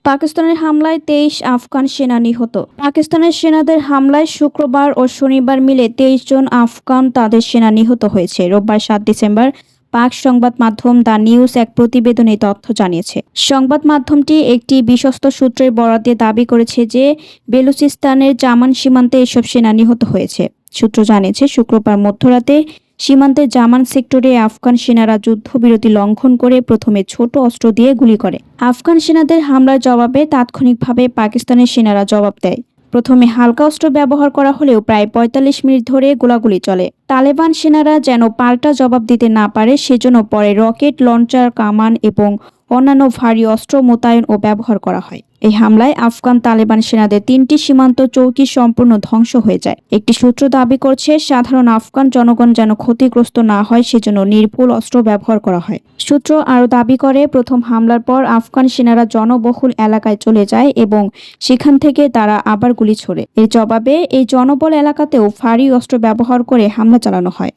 পাকিস্তানের হামলায় 23 আফগান সেনা নিহত। পাকিস্তানের সেনাদের হামলায় শুক্রবার ও শনিবার মিলে 23 জন আফগান তাদের সেনা নিহত হয়েছে। রোববার 7 ডিসেম্বর পাক সংবাদ মাধ্যম দ্য নিউজ এক প্রতিবেদনে তথ্য জানিয়েছে। সংবাদ মাধ্যমটি একটি বিশ্বস্ত সূত্রের বরাত দিয়ে দাবি করেছে যে বেলুচিস্তানের জামান সীমান্তে এসব সেনা নিহত হয়েছে। সূত্র জানিয়েছে, শুক্রবার মধ্যরাতে সীমান্তের জামান সেক্টরে আফগান সেনারা যুদ্ধবিরতি লঙ্ঘন করে প্রথমে ছোট অস্ত্র দিয়ে গুলি করে। আফগান সেনাদের হামলার জবাবে তাৎক্ষণিকভাবে পাকিস্তানের সেনারা জবাব দেয়। প্রথমে হালকা অস্ত্র ব্যবহার করা হলেও প্রায় 45 মিনিট ধরে গোলাগুলি চলে। তালেবান সেনারা যেন পাল্টা জবাব দিতে না পারে সেজন্য পরে রকেট লঞ্চার, কামান এবং অন্যান্য ভারী অস্ত্র মোতায়েন ও ব্যবহার করা হয়। এই হামলায় আফগান তালেবান সেনাদের 3টি সীমান্ত চৌকি সম্পূর্ণ ধ্বংস হয়ে যায়। একটি সূত্র দাবি করছে, সাধারণ আফগান জনগণ যেন ক্ষতিগ্রস্ত না হয় সেজন্য নির্ভুল অস্ত্র ব্যবহার করা হয়। সূত্র আরও দাবি করে, প্রথম হামলার পর আফগান সেনারা জনবহুল এলাকায় চলে যায় এবং সেখান থেকে তারা আবার গুলি ছোড়ে। এর জবাবে এই জনবল এলাকাতেও ভারী অস্ত্র ব্যবহার করে হামলা চালানো হয়।